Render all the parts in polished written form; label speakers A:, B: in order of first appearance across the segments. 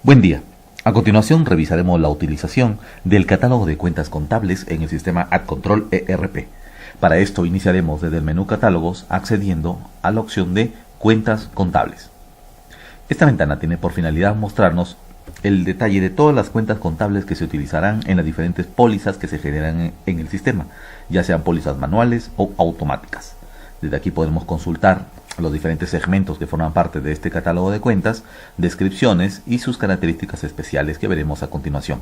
A: Buen día. A continuación revisaremos la utilización del catálogo de cuentas contables en el sistema AdControl ERP. Para esto iniciaremos desde el menú Catálogos accediendo a la opción de Cuentas contables. Esta ventana tiene por finalidad mostrarnos el detalle de todas las cuentas contables que se utilizarán en las diferentes pólizas que se generan en el sistema, ya sean pólizas manuales o automáticas. Desde aquí podemos consultar los diferentes segmentos que forman parte de este catálogo de cuentas, descripciones y sus características especiales que veremos a continuación.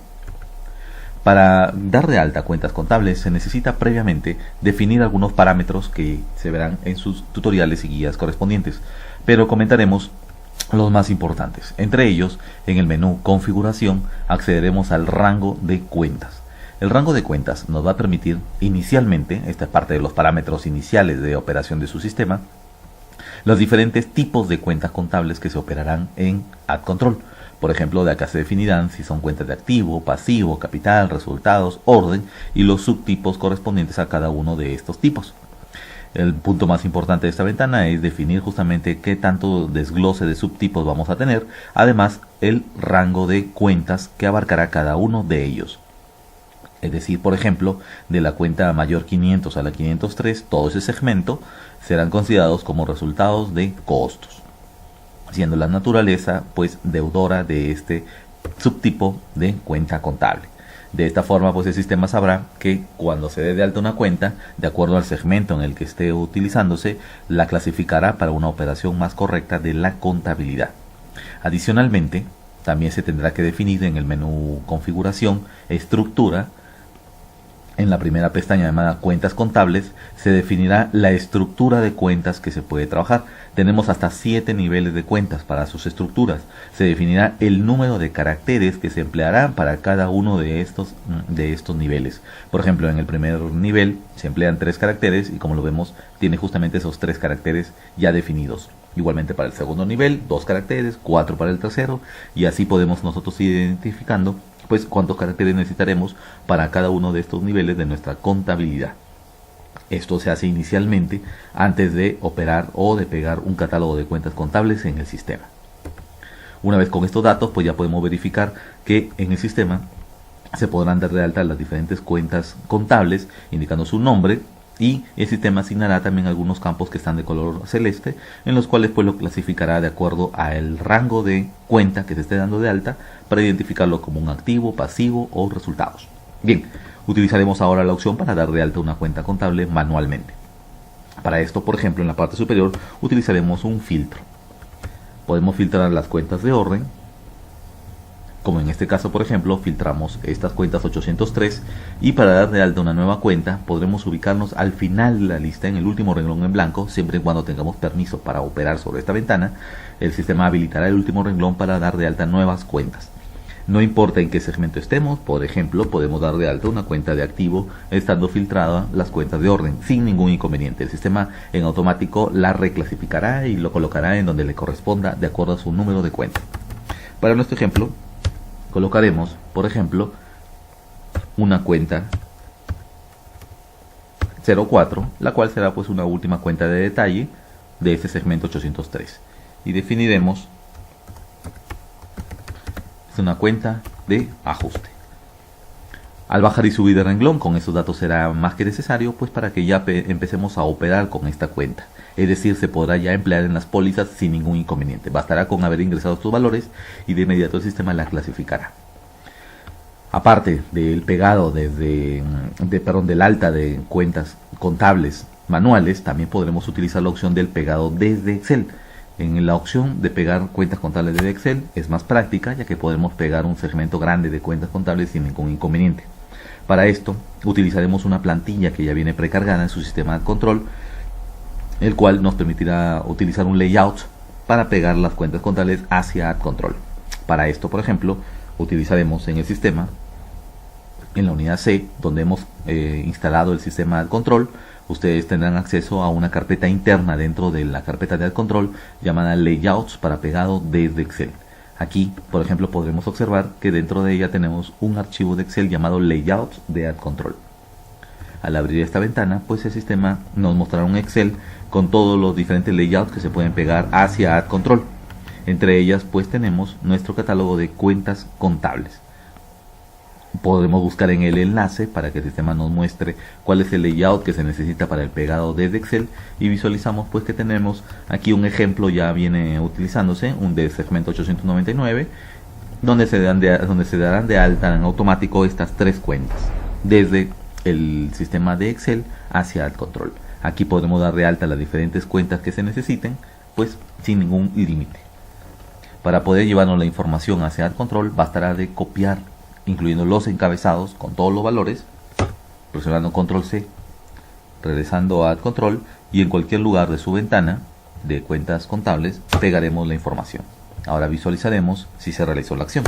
A: Para dar de alta cuentas contables se necesita previamente definir algunos parámetros que se verán en sus tutoriales y guías correspondientes, pero comentaremos los más importantes. Entre ellos, en el menú Configuración accederemos al rango de cuentas. El rango de cuentas nos va a permitir inicialmente, esta es parte de los parámetros iniciales de operación de su sistema, los diferentes tipos de cuentas contables que se operarán en AdControl. Por ejemplo, de acá se definirán si son cuentas de activo, pasivo, capital, resultados, orden y los subtipos correspondientes a cada uno de estos tipos. El punto más importante de esta ventana es definir justamente qué tanto desglose de subtipos vamos a tener, además el rango de cuentas que abarcará cada uno de ellos. Es decir, por ejemplo, de la cuenta mayor 500 a la 503, todo ese segmento serán considerados como resultados de costos, siendo la naturaleza pues deudora de este subtipo de cuenta contable. De esta forma pues el sistema sabrá que cuando se dé de alta una cuenta, de acuerdo al segmento en el que esté utilizándose, la clasificará para una operación más correcta de la contabilidad. Adicionalmente, también se tendrá que definir en el menú Configuración, Estructura. En la primera pestaña llamada Cuentas contables se definirá la estructura de cuentas que se puede trabajar. Tenemos hasta 7 niveles de cuentas para sus estructuras. Se definirá el número de caracteres que se emplearán para cada uno de estos niveles. Por ejemplo, en el primer nivel se emplean 3 caracteres y como lo vemos tiene justamente esos 3 caracteres ya definidos. Igualmente para el segundo nivel, 2 caracteres, 4 para el tercero y así podemos nosotros ir identificando pues cuántos caracteres necesitaremos para cada uno de estos niveles de nuestra contabilidad. Esto se hace inicialmente antes de operar o de pegar un catálogo de cuentas contables en el sistema. Una vez con estos datos, pues ya podemos verificar que en el sistema se podrán dar de alta las diferentes cuentas contables, indicando su nombre, y el sistema asignará también algunos campos que están de color celeste, en los cuales pues lo clasificará de acuerdo al rango de cuenta que se esté dando de alta para identificarlo como un activo, pasivo o resultados. Bien, utilizaremos ahora la opción para dar de alta una cuenta contable manualmente. Para esto, por ejemplo, en la parte superior utilizaremos un filtro. Podemos filtrar las cuentas de orden, como en este caso, por ejemplo, filtramos estas cuentas 803 y para dar de alta una nueva cuenta podremos ubicarnos al final de la lista en el último renglón en blanco, siempre y cuando tengamos permiso para operar sobre esta ventana. El sistema habilitará el último renglón para dar de alta nuevas cuentas. No importa en qué segmento estemos, por ejemplo, podemos dar de alta una cuenta de activo estando filtrada las cuentas de orden sin ningún inconveniente. El sistema en automático la reclasificará y lo colocará en donde le corresponda de acuerdo a su número de cuenta. Para nuestro ejemplo, colocaremos, por ejemplo, una cuenta 04, la cual será pues una última cuenta de detalle de este segmento 803. Y definiremos una cuenta de ajuste. Al bajar y subir de renglón, con esos datos será más que necesario pues para que ya empecemos a operar con esta cuenta. Es decir, se podrá ya emplear en las pólizas sin ningún inconveniente. Bastará con haber ingresado estos valores y de inmediato el sistema la clasificará. Aparte del pegado del alta de cuentas contables manuales, también podremos utilizar la opción del pegado desde Excel. En la opción de pegar cuentas contables desde Excel es más práctica, ya que podemos pegar un segmento grande de cuentas contables sin ningún inconveniente. Para esto utilizaremos una plantilla que ya viene precargada en su sistema de control, el cual nos permitirá utilizar un layout para pegar las cuentas contables hacia AdControl. Para esto, por ejemplo, utilizaremos en el sistema, en la unidad C, donde hemos instalado el sistema de AdControl, ustedes tendrán acceso a una carpeta interna dentro de la carpeta de AdControl llamada Layouts para pegado desde Excel. Aquí, por ejemplo, podremos observar que dentro de ella tenemos un archivo de Excel llamado Layouts de AdControl. Al abrir esta ventana, pues el sistema nos mostrará un Excel con todos los diferentes layouts que se pueden pegar hacia AdControl. Entre ellas pues tenemos nuestro catálogo de cuentas contables. Podremos buscar en el enlace para que el sistema nos muestre cuál es el layout que se necesita para el pegado desde Excel, y visualizamos pues que tenemos aquí un ejemplo, ya viene utilizándose, un de segmento 899, donde se darán de alta en automático estas tres cuentas desde el sistema de Excel hacia el control. Aquí podremos dar de alta las diferentes cuentas que se necesiten, pues sin ningún límite. Para poder llevarnos la información hacia el control, bastará de copiar, incluyendo los encabezados con todos los valores, presionando control C, regresando a control, y en cualquier lugar de su ventana de cuentas contables pegaremos la información. Ahora visualizaremos si se realizó la acción.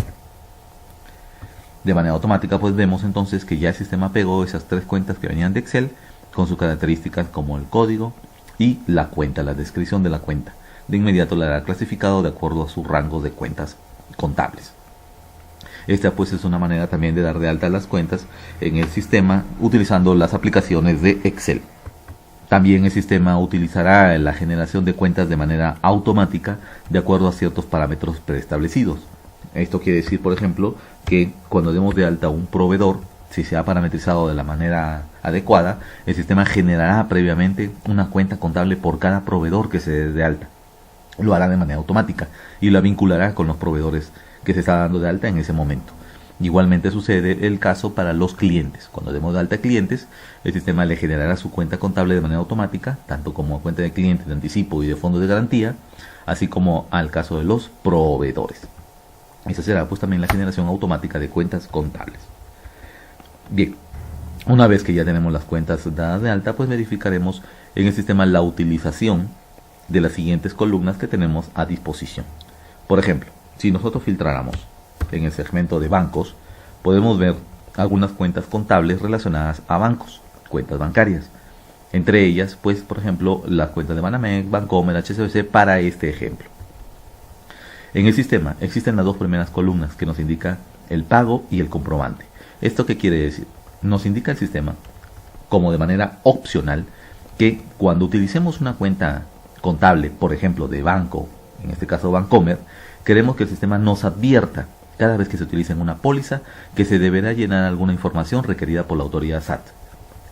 A: De manera automática pues vemos entonces que ya el sistema pegó esas tres cuentas que venían de Excel con sus características como el código y la cuenta, la descripción de la cuenta. De inmediato la hará clasificado de acuerdo a su rango de cuentas contables. Esta pues es una manera también de dar de alta las cuentas en el sistema utilizando las aplicaciones de Excel. También el sistema utilizará la generación de cuentas de manera automática de acuerdo a ciertos parámetros preestablecidos. Esto quiere decir, por ejemplo, que cuando demos de alta un proveedor, si se ha parametrizado de la manera adecuada, el sistema generará previamente una cuenta contable por cada proveedor que se dé de alta. Lo hará de manera automática y la vinculará con los proveedores que se está dando de alta en ese momento. Igualmente sucede el caso para los clientes. Cuando demos de alta clientes, el sistema le generará su cuenta contable de manera automática, tanto como cuenta de clientes de anticipo y de fondos de garantía, así como al caso de los proveedores. Esa será pues también la generación automática de cuentas contables. Bien, una vez que ya tenemos las cuentas dadas de alta, pues verificaremos en el sistema la utilización de las siguientes columnas que tenemos a disposición. Por ejemplo, si nosotros filtráramos en el segmento de bancos, podemos ver algunas cuentas contables relacionadas a bancos, cuentas bancarias. Entre ellas, pues, por ejemplo, las cuentas de Banamex, Bancomer, HSBC, para este ejemplo. En el sistema existen las dos primeras columnas que nos indica el pago y el comprobante. ¿Esto qué quiere decir? Nos indica el sistema, como de manera opcional, que cuando utilicemos una cuenta contable, por ejemplo, de banco, en este caso Bancomer, queremos que el sistema nos advierta cada vez que se utilice en una póliza que se deberá llenar alguna información requerida por la autoridad SAT.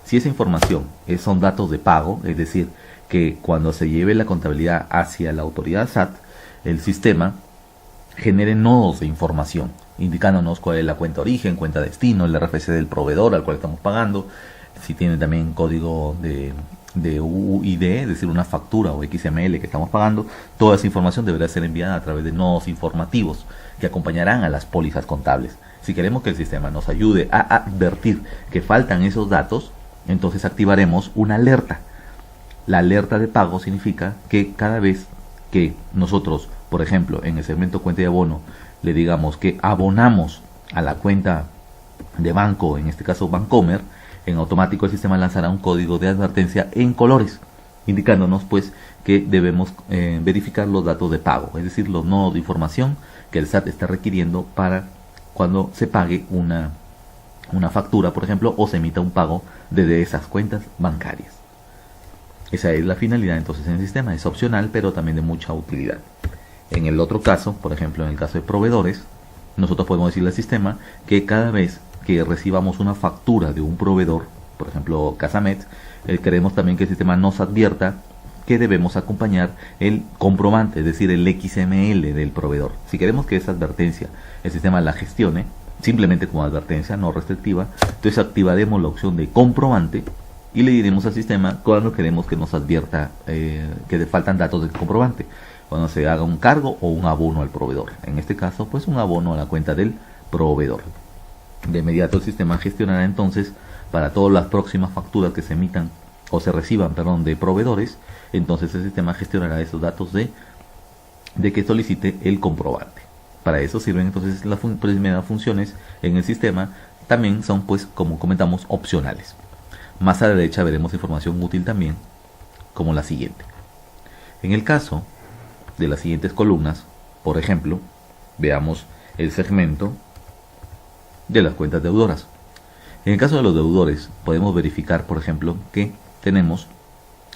A: Si esa información son datos de pago, es decir, que cuando se lleve la contabilidad hacia la autoridad SAT, el sistema genere nodos de información, indicándonos cuál es la cuenta origen, cuenta destino, el RFC del proveedor al cual estamos pagando, si tiene también código de UID, es decir, una factura o XML que estamos pagando. Toda esa información deberá ser enviada a través de nodos informativos que acompañarán a las pólizas contables. Si queremos que el sistema nos ayude a advertir que faltan esos datos, entonces activaremos una alerta. La alerta de pago significa que cada vez que nosotros, por ejemplo, en el segmento cuenta de abono, le digamos que abonamos a la cuenta de banco, en este caso Bancomer, en automático el sistema lanzará un código de advertencia en colores, indicándonos pues que debemos verificar los datos de pago, es decir, los nodos de información que el SAT está requiriendo para cuando se pague una factura, por ejemplo, o se emita un pago desde esas cuentas bancarias. Esa es la finalidad entonces en el sistema, es opcional pero también de mucha utilidad. En el otro caso, por ejemplo en el caso de proveedores, nosotros podemos decirle al sistema que cada vez que recibamos una factura de un proveedor, por ejemplo Casamet, queremos también que el sistema nos advierta que debemos acompañar el comprobante, es decir, el XML del proveedor. Si queremos que esa advertencia el sistema la gestione, simplemente como advertencia no restrictiva, entonces activaremos la opción de comprobante y le diremos al sistema cuando queremos que nos advierta que le faltan datos del comprobante, cuando se haga un cargo o un abono al proveedor. En este caso, pues un abono a la cuenta del proveedor. De inmediato el sistema gestionará entonces para todas las próximas facturas que se emitan o se reciban, de proveedores, entonces el sistema gestionará esos datos de que solicite el comprobante. Para eso sirven entonces las primeras funciones en el sistema, también son pues como comentamos opcionales. Más a la derecha veremos información útil también, como la siguiente. En el caso de las siguientes columnas, por ejemplo, veamos el segmento de las cuentas deudoras. En el caso de los deudores, podemos verificar, por ejemplo, que tenemos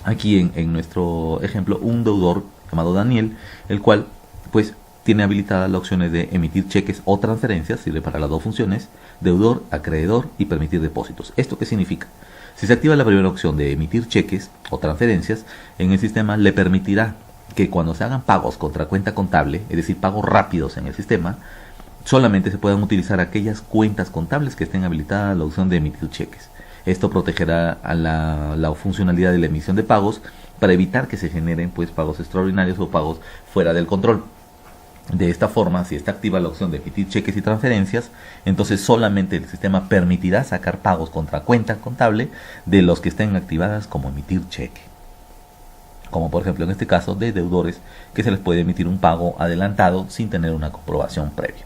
A: aquí en nuestro ejemplo un deudor llamado Daniel, el cual pues tiene habilitadas las opciones de emitir cheques o transferencias, sirve para las dos funciones, deudor, acreedor y permitir depósitos. ¿Esto qué significa? Si se activa la primera opción de emitir cheques o transferencias, en el sistema le permitirá que cuando se hagan pagos contra cuenta contable, es decir, pagos rápidos en el sistema, solamente se puedan utilizar aquellas cuentas contables que estén habilitadas a la opción de emitir cheques. Esto protegerá a la funcionalidad de la emisión de pagos para evitar que se generen pues pagos extraordinarios o pagos fuera del control. De esta forma, si está activa la opción de emitir cheques y transferencias, entonces solamente el sistema permitirá sacar pagos contra cuenta contable de los que estén activadas como emitir cheque. Como por ejemplo en este caso de deudores, que se les puede emitir un pago adelantado sin tener una comprobación previa.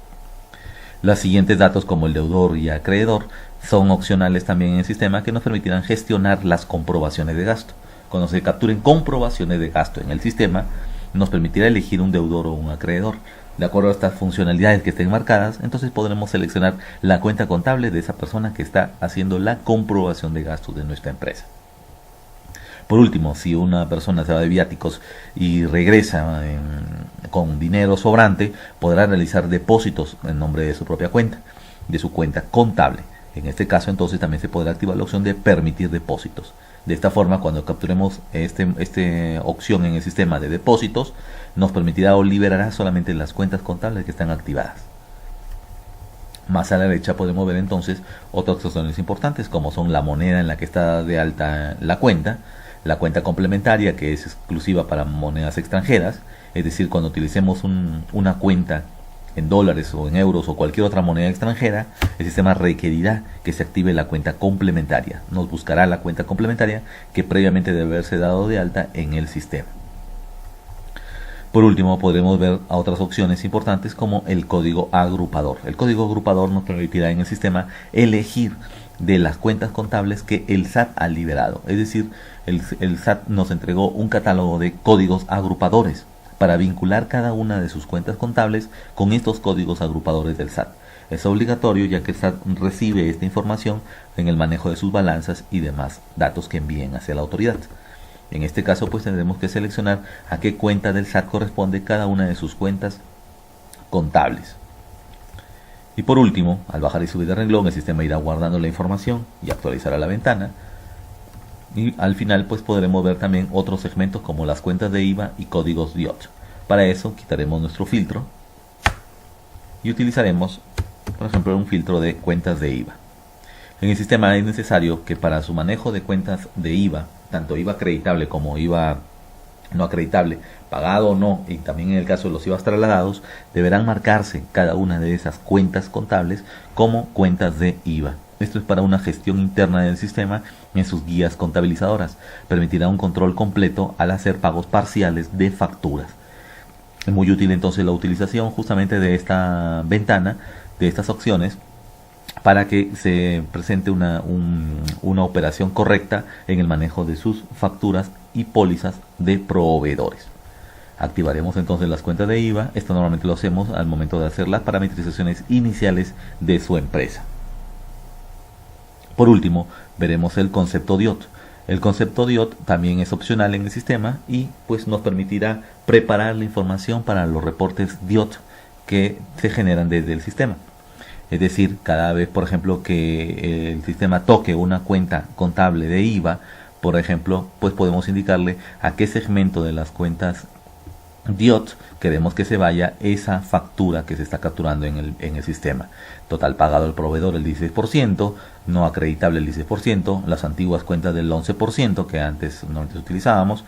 A: Los siguientes datos, como el deudor y acreedor, son opcionales también en el sistema, que nos permitirán gestionar las comprobaciones de gasto. Cuando se capturen comprobaciones de gasto en el sistema, nos permitirá elegir un deudor o un acreedor. De acuerdo a estas funcionalidades que estén marcadas, entonces podremos seleccionar la cuenta contable de esa persona que está haciendo la comprobación de gastos de nuestra empresa. Por último, si una persona se va de viáticos y regresa con dinero sobrante, podrá realizar depósitos en nombre de su propia cuenta, de su cuenta contable. En este caso, entonces, también se podrá activar la opción de permitir depósitos. De esta forma, cuando capturemos esta opción en el sistema de depósitos, nos permitirá o liberará solamente las cuentas contables que están activadas. Más a la derecha podemos ver entonces otras opciones importantes, como son la moneda en la que está de alta la cuenta complementaria, que es exclusiva para monedas extranjeras, es decir, cuando utilicemos una cuenta en dólares o en euros o cualquier otra moneda extranjera, el sistema requerirá que se active la cuenta complementaria. Nos buscará la cuenta complementaria que previamente debe haberse dado de alta en el sistema. Por último, podremos ver otras opciones importantes como el código agrupador. El código agrupador nos permitirá en el sistema elegir de las cuentas contables que el SAT ha liberado. Es decir, el SAT nos entregó un catálogo de códigos agrupadores para vincular cada una de sus cuentas contables con estos códigos agrupadores del SAT. Es obligatorio, ya que el SAT recibe esta información en el manejo de sus balanzas y demás datos que envíen hacia la autoridad. En este caso, pues tendremos que seleccionar a qué cuenta del SAT corresponde cada una de sus cuentas contables. Y por último, al bajar y subir de renglón, el sistema irá guardando la información y actualizará la ventana. Y al final pues podremos ver también otros segmentos como las cuentas de IVA y códigos DIOT. Para eso quitaremos nuestro filtro y utilizaremos, por ejemplo, un filtro de cuentas de IVA. En el sistema es necesario que para su manejo de cuentas de IVA, tanto IVA acreditable como IVA no acreditable, pagado o no, y también en el caso de los IVAs trasladados, deberán marcarse cada una de esas cuentas contables como cuentas de IVA. Esto es para una gestión interna del sistema en sus guías contabilizadoras. Permitirá un control completo al hacer pagos parciales de facturas. Es muy útil entonces la utilización justamente de esta ventana, de estas opciones, para que se presente una operación correcta en el manejo de sus facturas y pólizas de proveedores. Activaremos entonces las cuentas de IVA. Esto normalmente lo hacemos al momento de hacer las parametrizaciones iniciales de su empresa. Por último, veremos el concepto DIOT. El concepto DIOT también es opcional en el sistema y pues nos permitirá preparar la información para los reportes DIOT que se generan desde el sistema. Es decir, cada vez, por ejemplo, que el sistema toque una cuenta contable de IVA, por ejemplo, pues podemos indicarle a qué segmento de las cuentas DIOT queremos que se vaya esa factura que se está capturando en el sistema. Total pagado al proveedor el 16%, no acreditable el 16%, las antiguas cuentas del 11% que antes utilizábamos.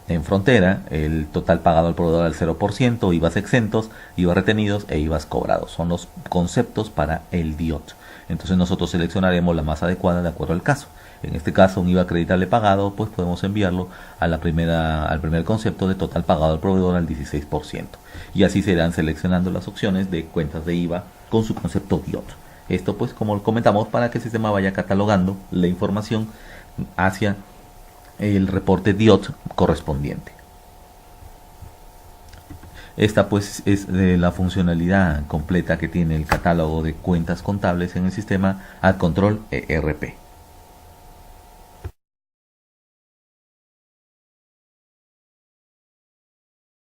A: En frontera, el total pagado al proveedor al 0%, IVAs exentos, IVAs retenidos e IVAs cobrados. Son los conceptos para el DIOT. Entonces nosotros seleccionaremos la más adecuada de acuerdo al caso. En este caso, un IVA acreditable pagado, pues podemos enviarlo a al primer concepto de total pagado al proveedor al 16%. Y así se irán seleccionando las opciones de cuentas de IVA con su concepto DIOT. Esto, pues, como comentamos, para que el sistema vaya catalogando la información hacia el reporte DIOT correspondiente. Esta pues es la funcionalidad completa que tiene el catálogo de cuentas contables en el sistema AdControl ERP.